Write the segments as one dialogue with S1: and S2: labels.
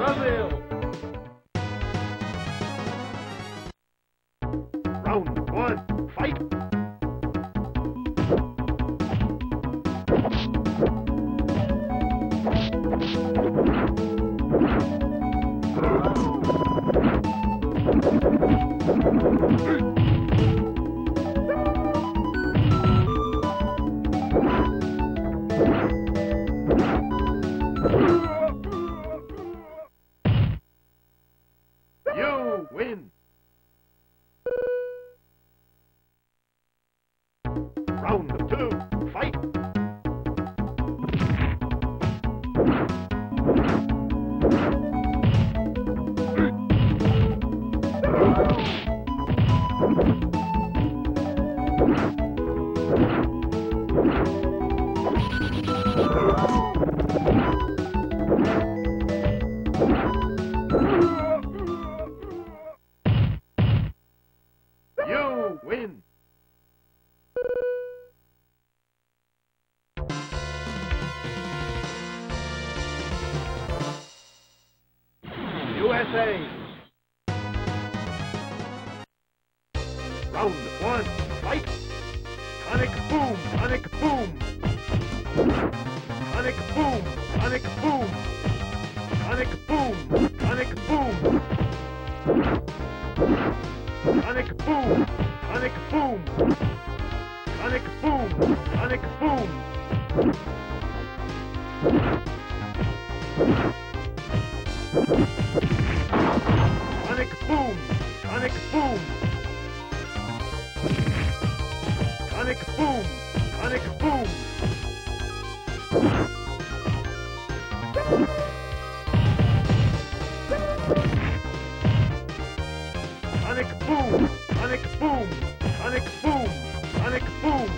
S1: Brazil.
S2: Round one, fight! You win! Round two, fight! You win! USA! Round one, fight! Sonic boom, sonic boom! Sonic boom, sonic boom! Sonic boom, sonic boom! Sonic boom, sonic boom! Sonic boom, sonic boom! Sonic boom, sonic boom! Sonic boom, sonic boom! Sonic boom, sonic boom, sonic boom, sonic boom!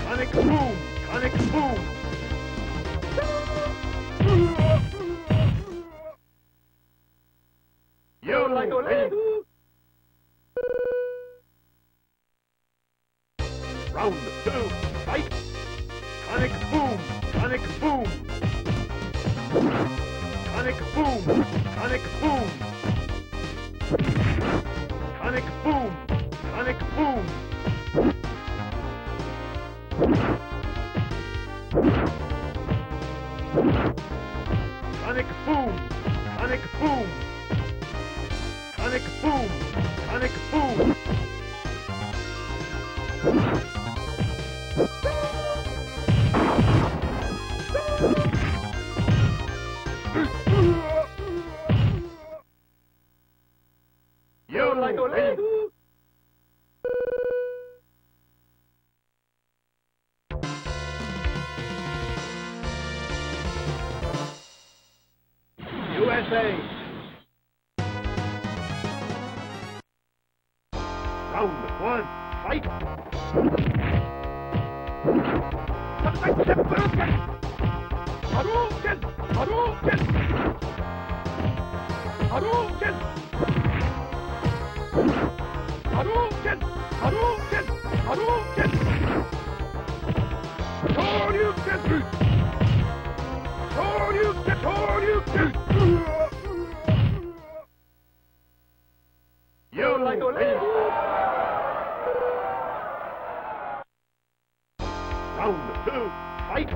S2: Sonic boom, sonic boom! You like win! Round two, fight! Sonic boom, sonic boom! Sonic boom, sonic boom! Sonic boom, sonic boom! Sonic boom, sonic boom! Sonic boom, sonic boom! You like win! USA! Round one, fight! Hadouken! Hadouken! Hadouken! Hadouken! Hadouken! Hadouken! Hadouken! Shoryuken! Shoryuken! Shoryuken! You like win! Round two, fight!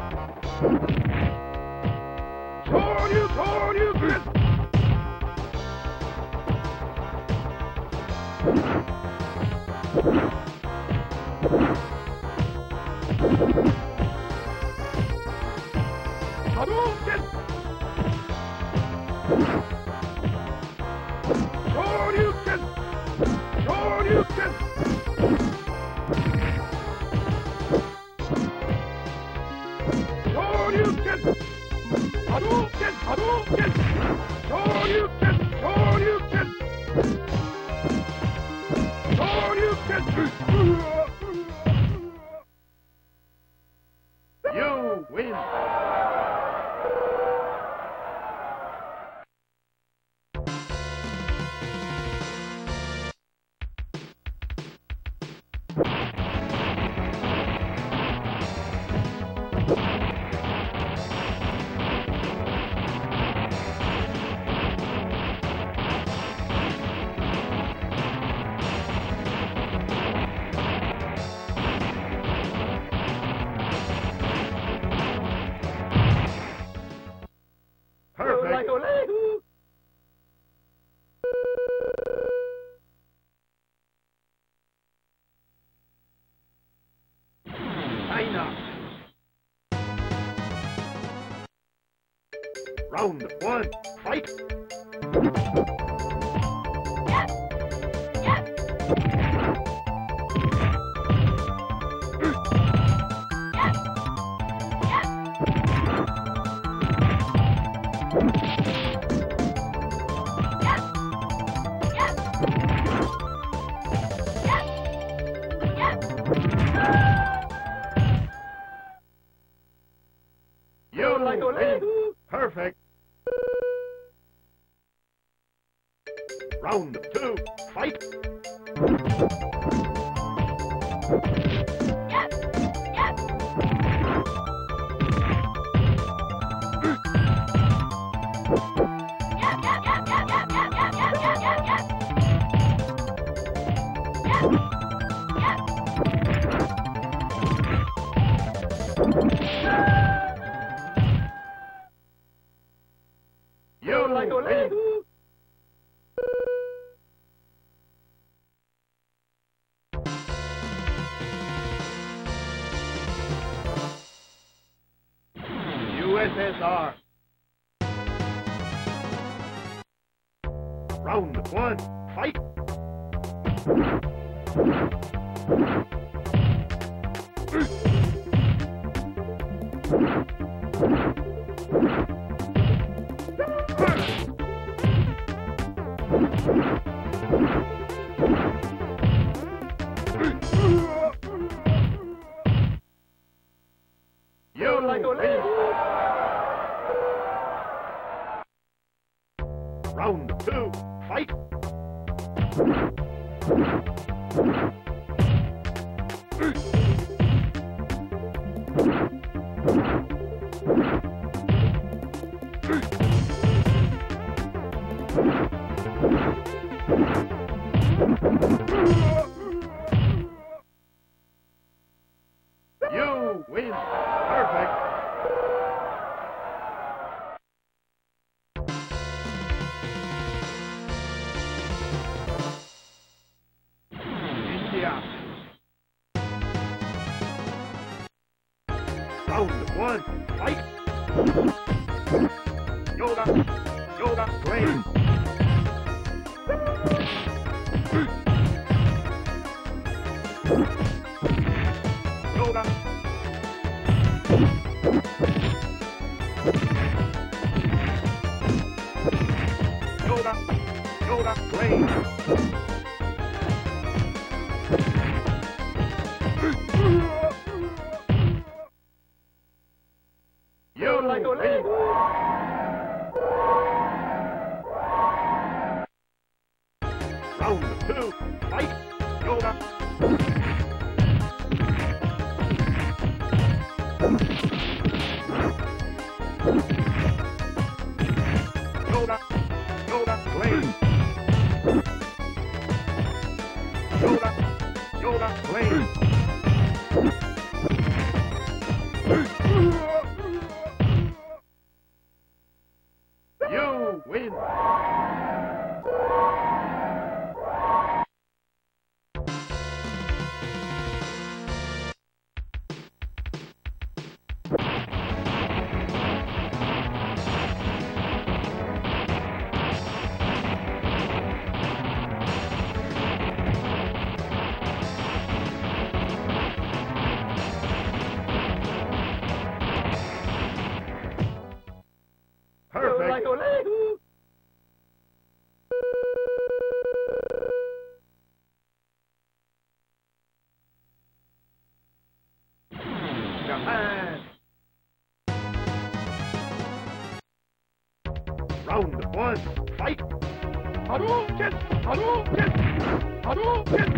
S2: Shoryuken! Hadouken! Shoryuken! Shoryuken! Shoryuken! Hadouken! Hadouken! Shoryuken! Shoryuken! Shoryuken! You win! Round one, fight! You win! Perfect! Round two, fight! You win! USSR. Round one, fight! You win! Round two, fight! You win! Perfect! India. Round one, fight! Yoga! Yoga, play! Yoga! Yoga! Yoga, play! You win! Round two, fight! Yoga! Yoga! Yoga, play! Yoga! Yoga, play! You win! Perfect! Japan! Round one, fight! Hadouken! Hadouken! Hadouken!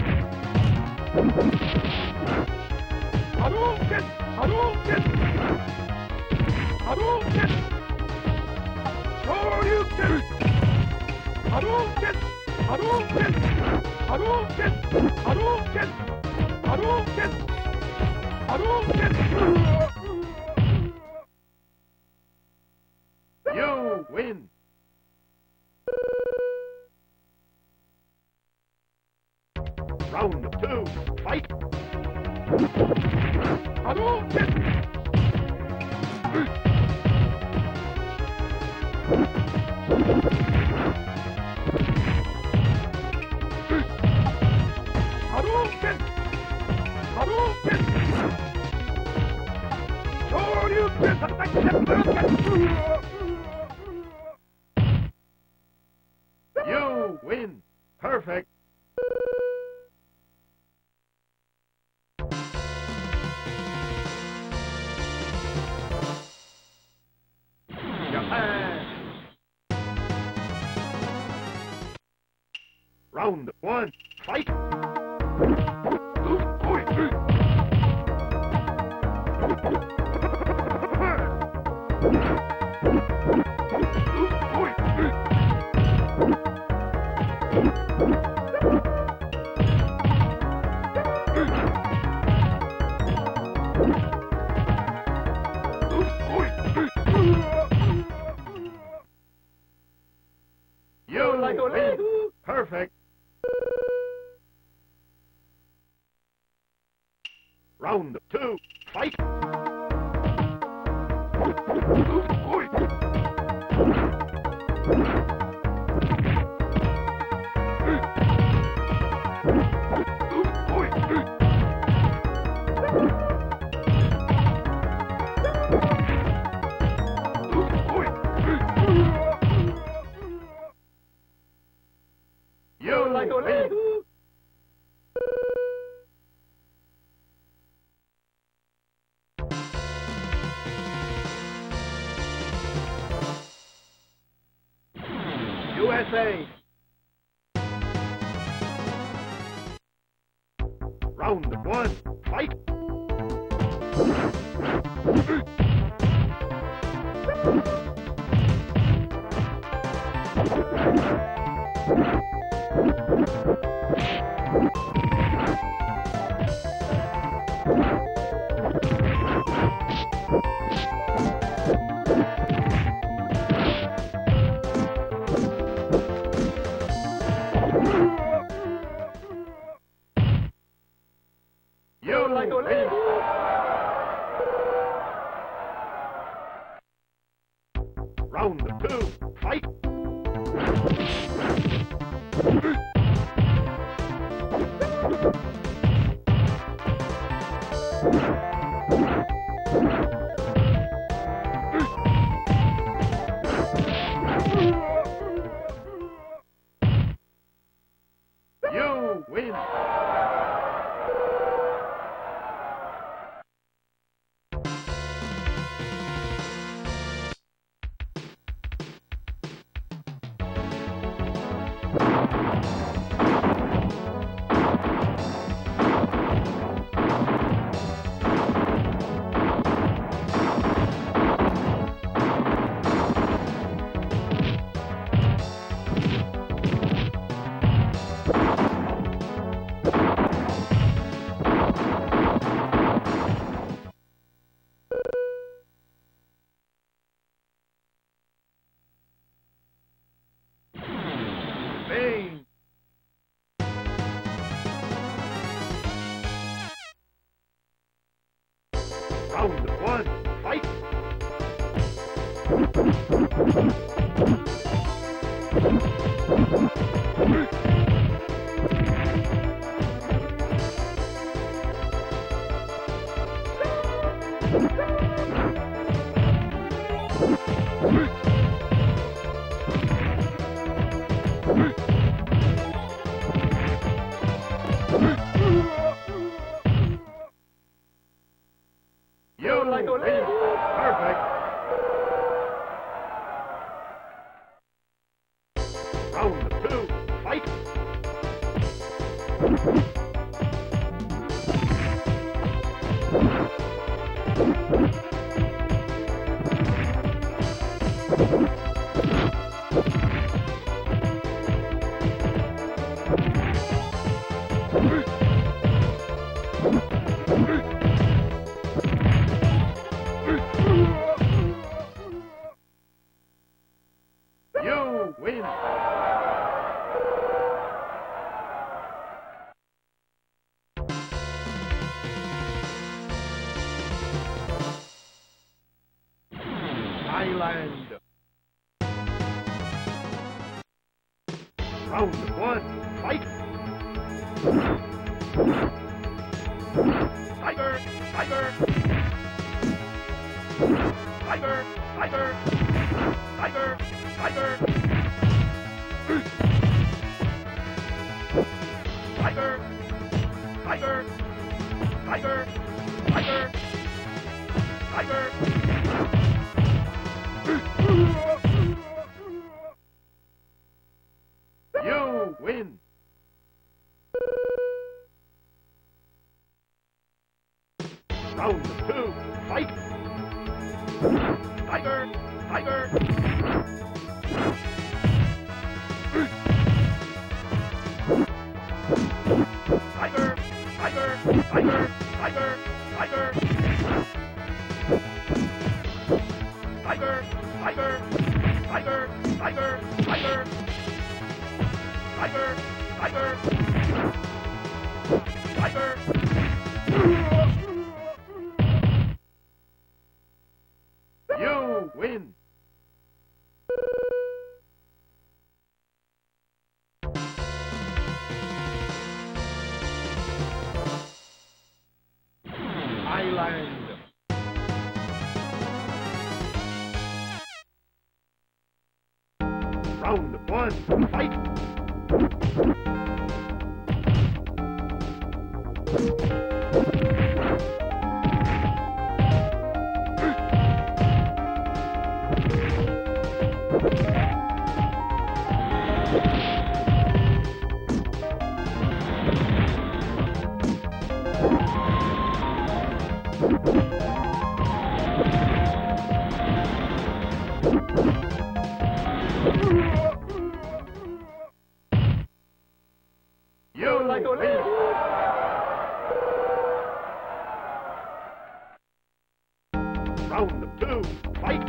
S2: Hadouken! Hadouken! Hadouken! Shoryuken! Hadouken! Hadouken! Hadouken! Hadouken! Hadouken! Hadouken! You win! Round two, fight! Hadouken! You win. Perfect. Japan. Round one. Fight. You win. Perfect. Round two. Fight. You win. USA. Round one. Fight. You win. Round two. Fight. You win. Spain. Round one. Fight. You win. Perfect. Round two. Fight. You win. Thailand. Round one. Fight. Tiger. Tiger. Tiger! Tiger! Tiger! Tiger! Tiger! Tiger! Tiger! Tiger! Tiger! You win! Round 2, fight! Tiger! Tiger! Tiger! Tiger! Tiger! Tiger! Tiger! Tiger! Tiger! Tiger! Tiger! Tiger! Tiger! Tiger! Tiger! You win! Island! Round 1, fight! You like a win! Round 2, fight!